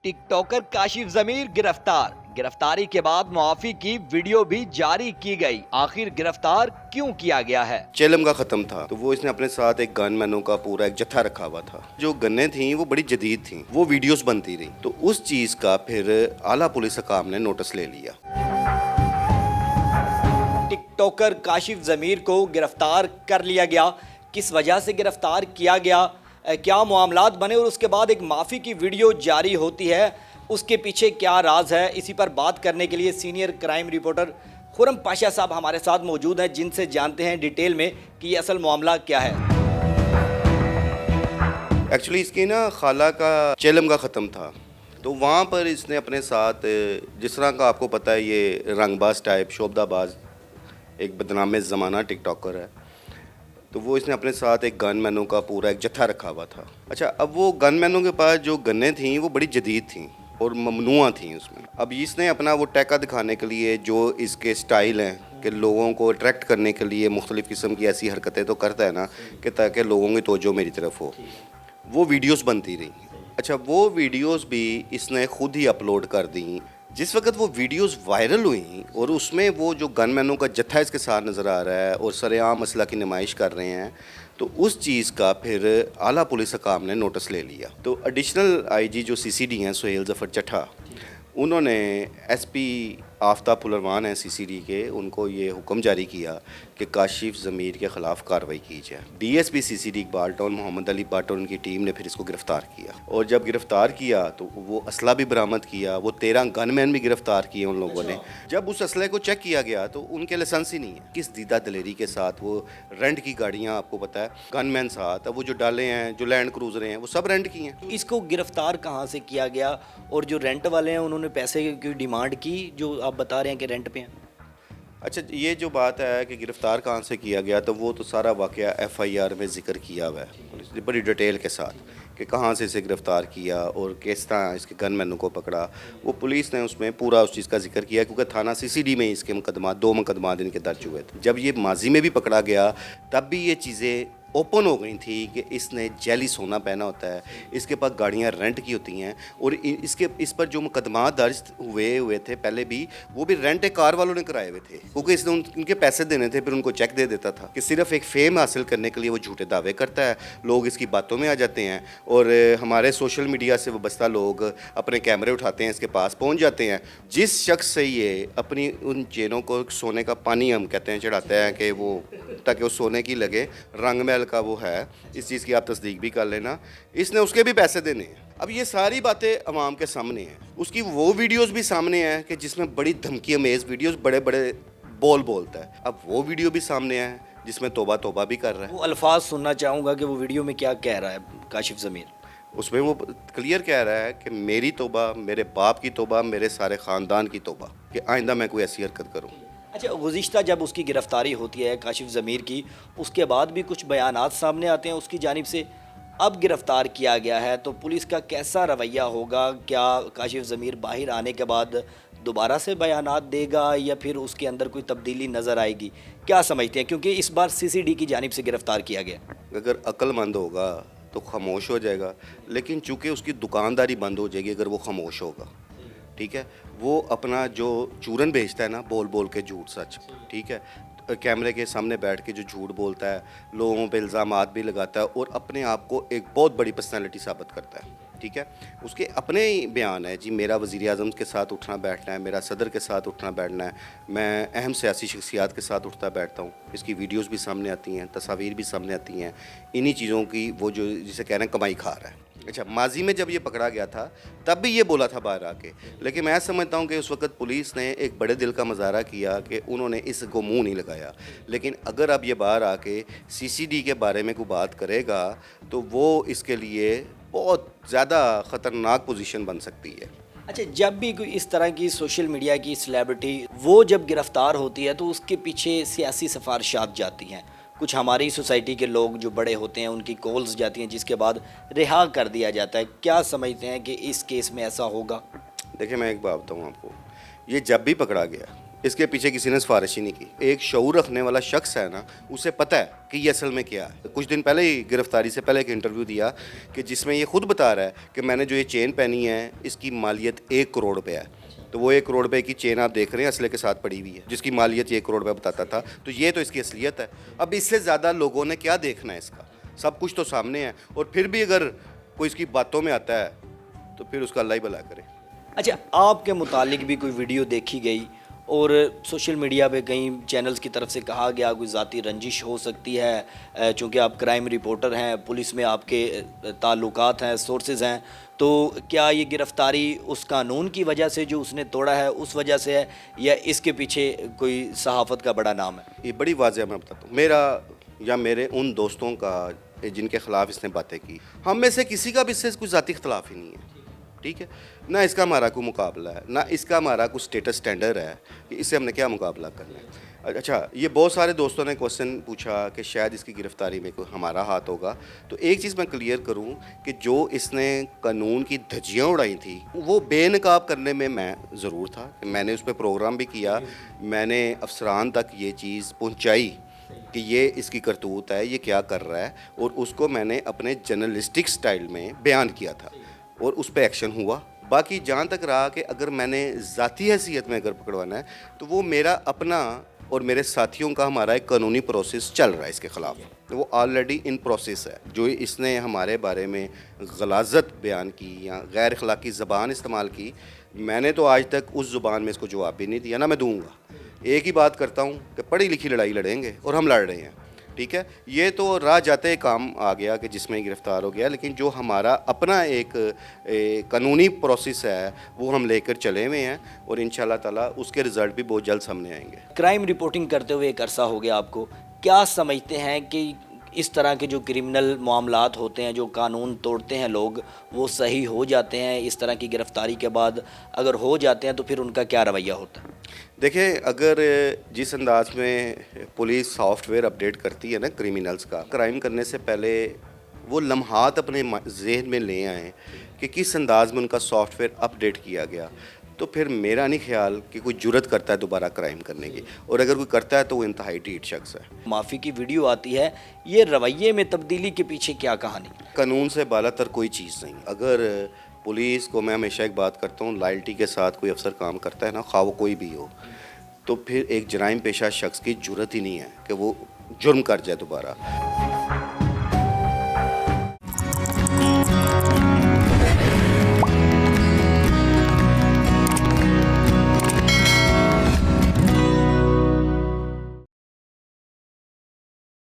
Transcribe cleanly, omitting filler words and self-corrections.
टिक talker Kashif जमीर गिरफ्तार। गिरफ्तारी के बाद मुआफी की वीडियो भी जारी की गई। आखिर गिरफ्तार क्यों किया गया है? चेलम का ख़त्म था तो वो इसने अपने साथ एक गन मैनों का पूरा एक जत्था रखा हुआ था। जो गन्ने थी वो बड़ी जदीद थी, वो वीडियोस बनती रही, तो उस चीज़ का फिर आला पुलिस हकाम ने नोटिस ले लिया। टिक टॉकर काशिफ जमीर को गिरफ्तार कर लिया गया। किस वजह से गिरफ्तार किया गया, क्या मामलात बने और उसके बाद एक माफ़ी की वीडियो जारी होती है, उसके पीछे क्या राज है? इसी पर बात करने के लिए senior crime reporter Khurram Pasha साहब हमारे साथ मौजूद हैं, जिनसे जानते हैं डिटेल में कि ये असल मामला क्या है। एक्चुअली इसकी ना खाला का चेलम का ख़त्म था, तो वहाँ पर इसने अपने साथ, जिस तरह का आपको पता है ये रंगबाज टाइप शोबदाबाज एक बदनाम ज़माना टिक टॉकर है, तो वो इसने अपने साथ एक गन मैनों का पूरा एक जत्था रखा हुआ था। अच्छा, अब वो गन मैनों के पास जो गन्ने थी वो बड़ी जदीद थी और ममनुआ थी उसमें। अब इसने अपना वो टैका दिखाने के लिए जो इसके स्टाइल हैं कि लोगों को अट्रैक्ट करने के लिए मुख्तलिफ़ किस्म की ऐसी हरकतें तो करता है ना कि ताकि लोगों की तवज्जो मेरी तरफ हो, वो वीडियोस बनती रही। अच्छा, वो वीडियोस भी इसने खुद ही अपलोड कर दी। जिस वक्त वो वीडियोस वायरल हुई और उसमें वो जो गनमैनों का जत्था इसके साथ नज़र आ रहा है और सरेआम असला की नुमाइश कर रहे हैं, तो उस चीज़ का फिर आला पुलिस हकाम ने नोटिस ले लिया। तो एडिशनल आईजी जो सीसीडी हैं सुहेल ज़फ़र चट्ठा, उन्होंने एसपी आफ्ताब पुलरवान हैं सीसीडी के, उनको ये हुक्म जारी किया कि काशिफ ज़मीर के ख़िलाफ़ कार्रवाई की जाए। DSP CCD Iqbal town Mohammad Ali Bhatt और उनकी टीम ने फिर इसको गिरफ़्तार किया, और जब गिरफ़्तार किया तो वो असला भी बरामद किया, वो 13 गनमैन भी गिरफ़्तार किए उन लोगों ने। जब उस असले को चेक किया गया तो उनके लाइसेंस ही नहीं है। किस दीदा दलेरी के साथ वो रेंट की गाड़ियाँ, आपको पता है गनमैन साथ, अब वो जो डाले हैं, जो लैंड क्रूज़रें हैं, वो सब रेंट की हैं। इसको गिरफ्तार कहाँ से किया गया और जो रेंट वाले हैं उन्होंने पैसे की डिमांड की, जो आप बता रहे हैं कि रेंट पे हैं? अच्छा, ये जो बात है कि गिरफ़्तार कहाँ से किया गया, तो वो तो सारा वाक़या एफआईआर में ज़िक्र किया हुआ है पुलिस ने बड़ी डिटेल के साथ कि कहाँ से इसे गिरफ़्तार किया और किस तरह इसके गनमैनों को पकड़ा। वो पुलिस ने उसमें पूरा उस चीज़ का जिक्र किया, क्योंकि थाना सीसीडी में इसके मुकदमा 2 मुकदमा इनके दर्ज हुए थे। जब ये माजी में भी पकड़ा गया तब भी ये चीज़ें ओपन हो गई थी कि इसने जैली सोना पहना होता है, इसके पास गाड़ियाँ रेंट की होती हैं, और इस पर जो मुकदमा दर्ज हुए थे पहले भी, वो भी रेंट कार वालों ने कराए हुए थे, क्योंकि इसने उनके पैसे देने थे, फिर उनको चेक दे देता था कि सिर्फ एक फेम हासिल करने के लिए वो झूठे दावे करता है। लोग इसकी बातों में आ जाते हैं और हमारे सोशल मीडिया से वाबस्ता लोग अपने कैमरे उठाते हैं, इसके पास पहुँच जाते हैं। जिस शख्स से ये अपनी उन चेनों को सोने का पानी हम कहते हैं चढ़ाता है कि वो ताकि वो सोने की लगे, रंग महल का वो है, इस चीज़ की आप तस्दीक भी कर लेना, इसने उसके भी पैसे देने हैं। अब ये सारी बातें अवाम के सामने हैं। उसकी वो वीडियोस भी सामने हैं कि जिसमें बड़ी धमकी अमेज वीडियोस, बड़े बड़े बोलता है। अब वो वीडियो भी सामने है जिसमें तौबा तौबा भी कर रहा है। वो अल्फाज सुनना चाहूँगा कि वो वीडियो में क्या कह रहा है काशिफ ज़मीर। उसमें वो क्लियर कह रहा है कि मेरी तौबा, मेरे बाप की तौबा, मेरे सारे ख़ानदान की तौबा कि आइंदा मैं कोई ऐसी हरकत करूँ। अच्छा, गुज़िश्ता जब उसकी गिरफ़्तारी होती है काशिफ ज़मीर की, उसके बाद भी कुछ बयानात सामने आते हैं उसकी जानिब से। अब गिरफ़्तार किया गया है तो पुलिस का कैसा रवैया होगा? क्या काशिफ ज़मीर बाहर आने के बाद दोबारा से बयानात देगा या फिर उसके अंदर कोई तब्दीली नज़र आएगी? क्या समझते हैं, क्योंकि इस बार सीसीडी की जानिब से गिरफ़्तार किया गया। अगर अक्लमंद होगा तो खामोश हो जाएगा, लेकिन चूँकि उसकी दुकानदारी बंद हो जाएगी अगर वो खामोश होगा, ठीक है। वो अपना जो चूरन बेचता है ना, बोल के झूठ सच, ठीक है, कैमरे के सामने बैठ के जो झूठ बोलता है, लोगों पे इल्ज़ामात भी लगाता है और अपने आप को एक बहुत बड़ी पर्सनैलिटी साबित करता है, ठीक है। उसके अपने ही बयान है, जी मेरा वज़ीर आज़म के साथ उठना बैठना है, मेरा सदर के साथ उठना बैठना है, मैं अहम सियासी शख्सियात के साथ उठता बैठता हूँ। इसकी वीडियोज़ भी सामने आती हैं, तस्वीर भी सामने आती हैं, इन्हीं चीज़ों की वो जो जिसे कह रहे हैं कमाई खा रहा है। अच्छा, माजी में जब ये पकड़ा गया था तब भी ये बोला था बाहर आके, लेकिन मैं समझता हूँ कि उस वक्त पुलिस ने एक बड़े दिल का मुजाहरा किया कि उन्होंने इसको मुंह नहीं लगाया। लेकिन अगर अब ये बाहर आके सीसीडी के बारे में कोई बात करेगा तो वो इसके लिए बहुत ज़्यादा ख़तरनाक पोजीशन बन सकती है। अच्छा, जब भी कोई इस तरह की सोशल मीडिया की सेलिब्रिटी वो जब गिरफ़्तार होती है तो उसके पीछे सियासी सिफारिशात जाती हैं। कुछ हमारी सोसाइटी के लोग जो बड़े होते हैं उनकी कॉल्स जाती हैं, जिसके बाद रिहा कर दिया जाता है। क्या समझते हैं कि इस केस में ऐसा होगा? देखिए, मैं एक बात बताऊँ आपको, ये जब भी पकड़ा गया اس کے پیچھے کسی نے سفارش ہی نہیں کی. ایک شعور رکھنے والا شخص ہے نا, اسے پتہ ہے کہ یہ اصل میں کیا ہے. کچھ دن پہلے ہی گرفتاری سے پہلے ایک انٹرویو دیا کہ جس میں یہ خود بتا رہا ہے کہ میں نے جو یہ چین پہنی ہے اس کی مالیت 1 کروڑ روپے ہے. تو وہ 1 کروڑ روپے کی چین آپ دیکھ رہے ہیں اسلحے کے ساتھ پڑی ہوئی ہے, جس کی مالیت 1 کروڑ روپے بتاتا تھا. تو یہ تو اس کی اصلیت ہے. اب اس سے زیادہ لوگوں نے کیا دیکھنا ہے, اس کا سب کچھ تو سامنے ہے. اور پھر بھی اگر کوئی اس کی باتوں میں آتا ہے تو پھر اس کا اللہ ہی بھلا کرے. اچھا, آپ کے متعلق بھی کوئی ویڈیو دیکھی گئی اور سوشل میڈیا پہ کئی چینلز کی طرف سے کہا گیا کوئی ذاتی رنجش ہو سکتی ہے چونکہ آپ کرائم رپورٹر ہیں, پولیس میں آپ کے تعلقات ہیں, سورسز ہیں, تو کیا یہ گرفتاری اس قانون کی وجہ سے جو اس نے توڑا ہے اس وجہ سے ہے یا اس کے پیچھے کوئی صحافت کا بڑا نام ہے؟ یہ بڑی واضح میں بتاتا ہوں. میرا یا میرے ان دوستوں کا جن کے خلاف اس نے باتیں کی, ہم میں سے کسی کا بھی اس سے کوئی ذاتی اختلاف ہی نہیں ہے. ٹھیک ہے, نہ اس کا ہمارا کوئی مقابلہ ہے, نہ اس کا ہمارا کوئی اسٹیٹس اسٹینڈرڈ ہے کہ اس سے ہم نے کیا مقابلہ کرنا ہے. اچھا, یہ بہت سارے دوستوں نے کوشچن پوچھا کہ شاید اس کی گرفتاری میں کوئی ہمارا ہاتھ ہوگا. تو ایک چیز میں کلیئر کروں کہ جو اس نے قانون کی دھجیاں اڑائی تھیں وہ بے نقاب کرنے میں ضرور تھا. میں نے اس پہ پروگرام بھی کیا, میں نے افسران تک یہ چیز پہنچائی کہ یہ اس کی کرتوت ہے, یہ کیا کر رہا ہے, اور اس کو میں نے اپنے جرنلسٹک سٹائل میں بیان کیا تھا اور اس پہ ایکشن ہوا. باقی جہاں تک رہا کہ اگر میں نے ذاتی حیثیت میں اگر پکڑوانا ہے تو وہ میرا اپنا اور میرے ساتھیوں کا ہمارا ایک قانونی پروسیس چل رہا ہے اس کے خلاف. وہ آلریڈی ان پروسیس ہے. جو اس نے ہمارے بارے میں غلاظت بیان کی یا غیر اخلاقی زبان استعمال کی, میں نے تو آج تک اس زبان میں اس کو جواب بھی نہیں دیا, نہ میں دوں گا. ایک ہی بات کرتا ہوں کہ پڑھی لکھی لڑائی لڑیں گے اور ہم لڑ رہے ہیں. ٹھیک ہے, یہ تو راہ جاتے کام آ گیا کہ جس میں گرفتار ہو گیا, لیکن جو ہمارا اپنا ایک قانونی پروسیس ہے وہ ہم لے کر چلے ہوئے ہیں اور انشاءاللہ تعالیٰ اس کے رزلٹ بھی بہت جلد سامنے آئیں گے. کرائم رپورٹنگ کرتے ہوئے ایک عرصہ ہو گیا آپ کو, کیا سمجھتے ہیں کہ اس طرح کے جو کرمنل معاملات ہوتے ہیں, جو قانون توڑتے ہیں لوگ, وہ صحیح ہو جاتے ہیں اس طرح کی گرفتاری کے بعد؟ اگر ہو جاتے ہیں تو پھر ان کا کیا رویہ ہوتا ہے؟ دیکھیں, اگر جس انداز میں پولیس سافٹ ویئر اپڈیٹ کرتی ہے نا کرمنلز کا, کرائم کرنے سے پہلے وہ لمحات اپنے ذہن میں لے آئیں کہ کس انداز میں ان کا سافٹ ویئر اپڈیٹ کیا گیا, تو پھر میرا نہیں خیال کہ کوئی جرت کرتا ہے دوبارہ کرائم کرنے کی. اور اگر کوئی کرتا ہے تو وہ انتہائی ڈھیٹ شخص ہے. معافی کی ویڈیو آتی ہے, یہ رویے میں تبدیلی کے پیچھے کیا کہانی؟ قانون سے بالا تر کوئی چیز نہیں. اگر پولیس کو, میں ہمیشہ ایک بات کرتا ہوں, لائلٹی کے ساتھ کوئی افسر کام کرتا ہے نا, خواہ وہ کوئی بھی ہو, تو پھر ایک جرائم پیشہ شخص کی جرت ہی نہیں ہے کہ وہ جرم کر جائے دوبارہ.